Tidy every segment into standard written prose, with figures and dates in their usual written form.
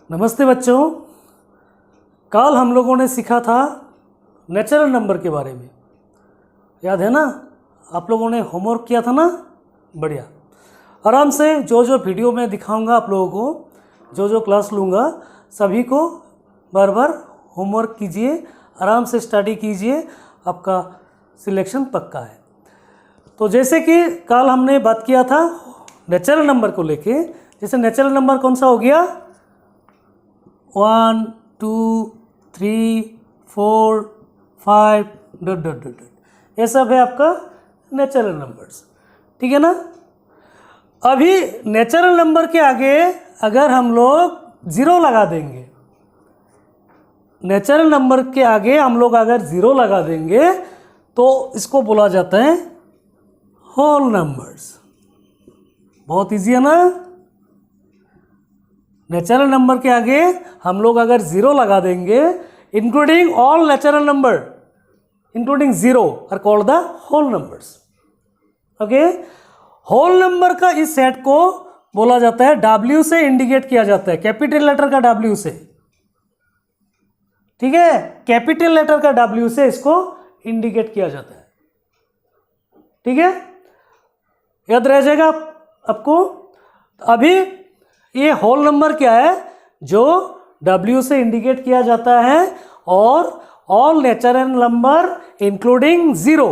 नमस्ते बच्चों। कल हम लोगों ने सीखा था नेचुरल नंबर के बारे में, याद है ना? आप लोगों ने होमवर्क किया था ना? बढ़िया। आराम से जो जो वीडियो मैं दिखाऊंगा आप लोगों को, जो जो क्लास लूँगा, सभी को बार बार होमवर्क कीजिए, आराम से स्टडी कीजिए, आपका सिलेक्शन पक्का है। तो जैसे कि कल हमने बात किया था नेचुरल नंबर को लेके, जैसे नेचुरल नंबर कौन सा हो गया? 1 2 3 4 5 ... ये सब है आपका नेचुरल नंबर्स, ठीक है ना? अभी नेचुरल नंबर के आगे अगर हम लोग ज़ीरो लगा देंगे, नेचुरल नंबर के आगे हम लोग अगर ज़ीरो लगा देंगे तो इसको बोला जाता है होल नंबर्स। बहुत इजी है ना? नेचुरल नंबर के आगे हम लोग अगर ज़ीरो लगा देंगे, including all natural number including zero are called the whole numbers. Okay, whole number का इस सेट को बोला जाता है, W से इंडिकेट किया जाता है, कैपिटल लेटर का W से, ठीक है? कैपिटल लेटर का W से इसको इंडिकेट किया जाता है, ठीक है? याद रह जाएगा आपको। अभी ये होल नंबर क्या है? जो W से इंडिकेट किया जाता है और all natural number including zero,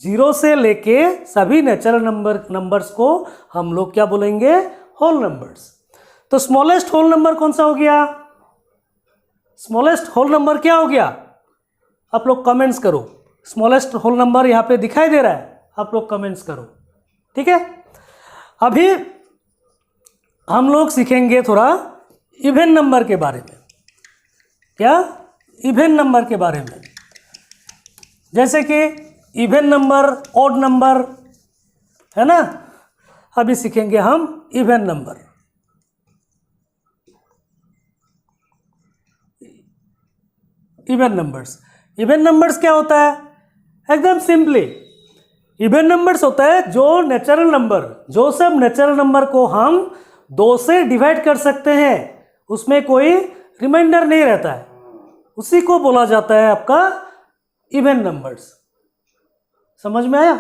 zero से लेके सभी नेचुरल नंबर्स को हम लोग क्या बोलेंगे? Whole numbers. तो स्मॉलेस्ट होल नंबर कौन सा हो गया? स्मॉलेस्ट होल नंबर क्या हो गया? आप लोग कमेंट्स करो। स्मॉलेस्ट होल नंबर यहाँ पे दिखाई दे रहा है, आप लोग कमेंट्स करो, ठीक है? अभी हम लोग सीखेंगे थोड़ा इवन नंबर के बारे में। क्या? इवन नंबर के बारे में, जैसे कि इवन नंबर, ऑड नंबर, है ना? अभी सीखेंगे हम even number. Even numbers, even numbers क्या होता है? एकदम सिंपली, इवन नंबर्स होता है जो नेचुरल नंबर, जो सब नेचुरल नंबर को हम 2 से डिवाइड कर सकते हैं, उसमें कोई रिमाइंडर नहीं रहता है, उसी को बोला जाता है आपका इवन नंबर्स। समझ में आया?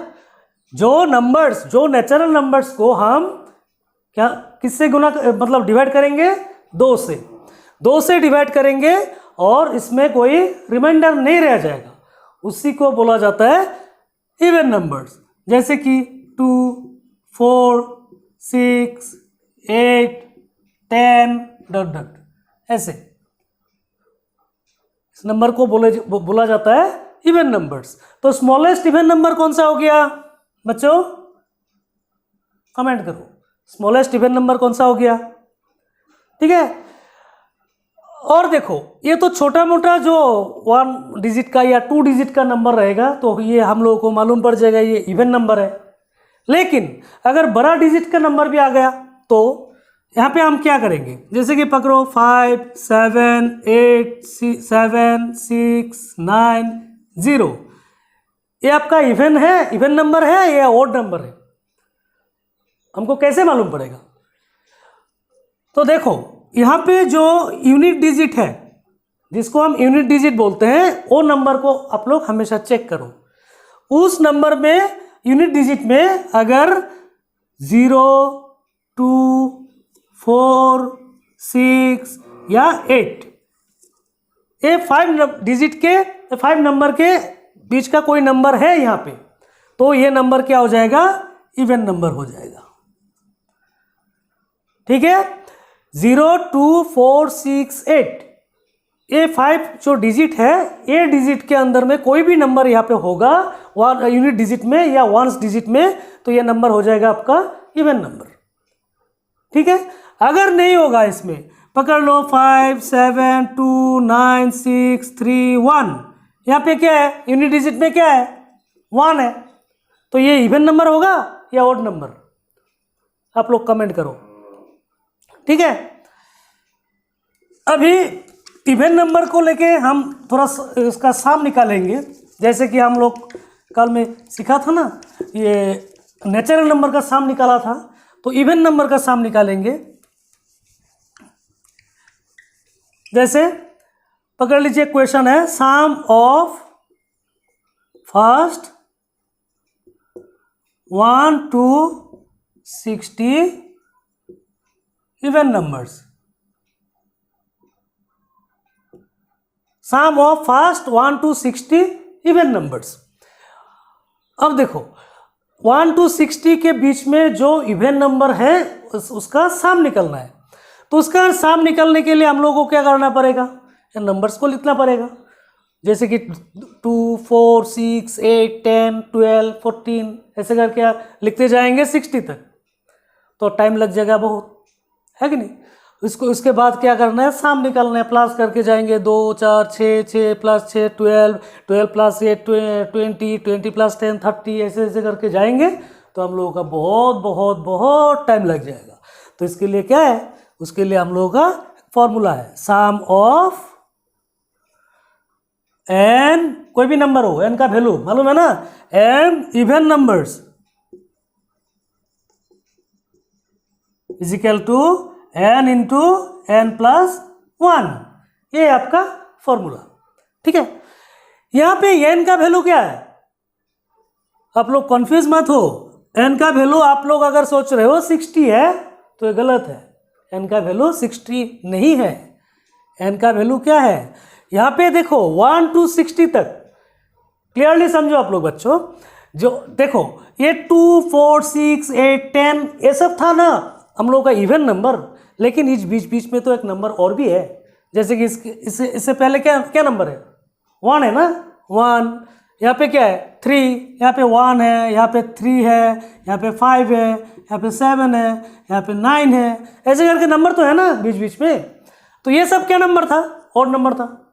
जो नंबर्स, जो नेचुरल नंबर्स को हम क्या किससे गुना मतलब डिवाइड करेंगे? 2 से, 2 से डिवाइड करेंगे और इसमें कोई रिमाइंडर नहीं रह जाएगा, उसी को बोला जाता है इवन नंबर्स। जैसे कि 2 4 6 8 10 ... ऐसे इस नंबर को बोला जाता है इवन नंबर्स। तो स्मॉलेस्ट इवन नंबर कौन सा हो गया बच्चों? कमेंट करो, स्मॉलेस्ट इवन नंबर कौन सा हो गया, ठीक है? और देखो, ये तो छोटा मोटा जो 1 डिजिट का या 2 डिजिट का नंबर रहेगा तो ये हम लोगों को मालूम पड़ जाएगा ये इवन नंबर है। लेकिन अगर बड़ा डिजिट का नंबर भी आ गया तो यहाँ पे हम क्या करेंगे? जैसे कि पकड़ो 5 7 8 7 6 9 0, ये आपका इवन है, इवन नंबर है या ऑड नंबर है? हमको कैसे मालूम पड़ेगा? तो देखो, यहाँ पे जो यूनिट डिजिट है, जिसको हम यूनिट डिजिट बोलते हैं, वो नंबर को आप लोग हमेशा चेक करो। उस नंबर में, यूनिट डिजिट में अगर 0 2 4 6 या 8, ये 5 डिजिट के, 5 नंबर के बीच का कोई नंबर है यहाँ पे, तो ये नंबर क्या हो जाएगा? इवन नंबर हो जाएगा, ठीक है? 0 2 4 6 8, ये 5 जो डिजिट है, ये डिजिट के अंदर में कोई भी नंबर यहाँ पे होगा यूनिट डिजिट में या वंस डिजिट में, तो ये नंबर हो जाएगा आपका इवन नंबर, ठीक है? अगर नहीं होगा, इसमें पकड़ लो 5 7 2 9 6 3 1, यहाँ पे क्या है? यूनिट डिजिट में क्या है? 1 है, तो ये इवन नंबर होगा या ऑड नंबर? आप लोग कमेंट करो, ठीक है? अभी इवन नंबर को लेके हम थोड़ा इसका साम निकालेंगे। जैसे कि हम लोग कल में सीखा था ना, ये नेचुरल नंबर का साम निकाला था, तो इवन नंबर का साम निकालेंगे। जैसे पकड़ लीजिए, क्वेश्चन है sum of first 1 to 60 even numbers. Sum of first 1 to 60 even numbers. अब देखो 1 to 60 के बीच में जो इवन नंबर है उसका सम निकलना है। तो उसका सम निकलने के लिए हम लोगों को क्या करना पड़ेगा, नंबर्स को लिखना पड़ेगा। जैसे कि 2, 4, 6, 8, 10, 12, 14 ऐसे करके लिखते जाएंगे 60 तक, तो टाइम लग जाएगा बहुत, है कि नहीं। उसके बाद क्या करना है, सम निकालना है, प्लस करके जाएंगे 2, 4, 6, 6 प्लस 6 12, 12 प्लस 8 20, 20 प्लस 10 30 ऐसे ऐसे करके जाएंगे, तो हम लोगों का बहुत बहुत बहुत टाइम लग जाएगा। तो इसके लिए क्या है, उसके लिए हम लोगों का फॉर्मूला है सम ऑफ एन, कोई भी नंबर हो, एन का वैल्यू मालूम है ना, n even numbers is equal to n into n plus 1। ये आपका फॉर्मूला, ठीक है। यहां पे एन का वैल्यू क्या है, आप लोग कंफ्यूज मत हो। एन का वैल्यू आप लोग अगर सोच रहे हो 60 है तो ये गलत है। एन का वैल्यू 60 नहीं है। एन का वैल्यू क्या है, यहाँ पे देखो 1 to 60 तक, क्लियरली समझो आप लोग बच्चों। जो देखो ये 2, 4, 6, 8, 10 ये सब था ना हम लोगों का इवन नंबर, लेकिन इस बीच बीच में तो एक नंबर और भी है। जैसे कि इससे पहले क्या क्या नंबर है, 1 है ना, 1। यहाँ पे क्या है 3, यहाँ पे 1 है, यहाँ पे 3 है, यहाँ पे 5 है, यहाँ पे 7 है, यहाँ पे 9 है, ऐसे करके नंबर तो है ना बीच बीच में। तो ये सब क्या नंबर था, ऑड नंबर था।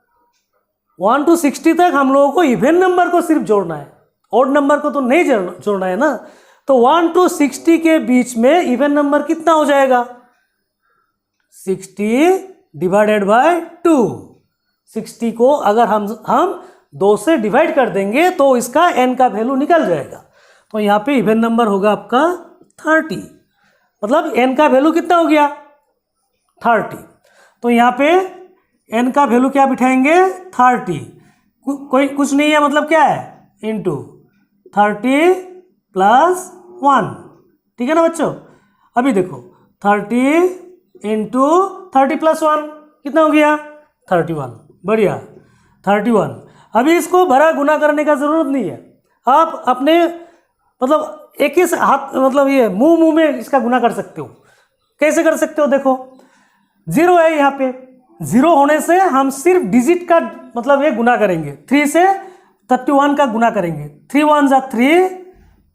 1 to 60 तक हम लोगों को इवन नंबर को सिर्फ जोड़ना है, ऑड नंबर को तो नहीं जोड़ना है ना। तो 1 to 60 के बीच में इवन नंबर कितना हो जाएगा, 60 डिवाइडेड बाय 2। 60 को अगर हम 2 से डिवाइड कर देंगे तो इसका n का वैल्यू निकल जाएगा। तो यहाँ पे इवन नंबर होगा आपका 30, मतलब n का वैल्यू कितना हो गया 30। तो यहाँ पे n का वैल्यू क्या बिठाएंगे 30, कोई कुछ नहीं है, मतलब क्या है इंटू 30 प्लस 1, ठीक है ना बच्चों। अभी देखो 30 इंटू 30 प्लस 1 कितना हो गया 31, बढ़िया 31। अभी इसको भरा गुना करने का ज़रूरत नहीं है, आप अपने मतलब एक ही हाथ मतलब ये मुंह में इसका गुना कर सकते हो। कैसे कर सकते हो, देखो 0 है यहाँ पे, 0 होने से हम सिर्फ डिजिट का मतलब ये गुना करेंगे, 3 से 31 का गुना करेंगे, 3 1 जा 3,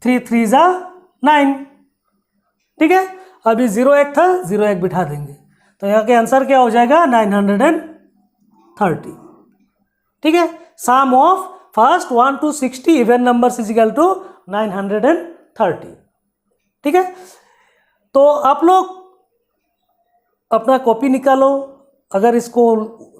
3 3 जा 9, ठीक है। अभी 0 1 था, 0 1 बिठा देंगे, तो यहाँ के आंसर क्या हो जाएगा 930, ठीक है। Sum of first 1 to 60 even numbers is equal to 930, ठीक है। तो आप लोग अपना कॉपी निकालो, अगर इसको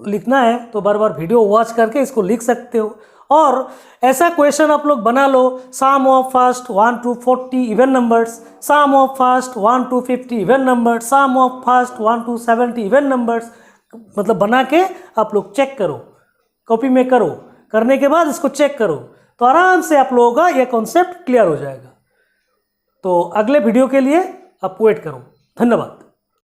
लिखना है तो बार बार वीडियो वॉच करके इसको लिख सकते हो। और ऐसा क्वेश्चन आप लोग बना लो, sum of first 1 to 40 even numbers, sum of first 1 to 50 even numbers, sum of first 1 to 70 even numbers, मतलब बना के आप लोग चेक करो, कॉपी में करो, करने के बाद इसको चेक करो, तो आराम से आप लोगों का ये कॉन्सेप्ट क्लियर हो जाएगा। तो अगले वीडियो के लिए आप वेट करो। धन्यवाद।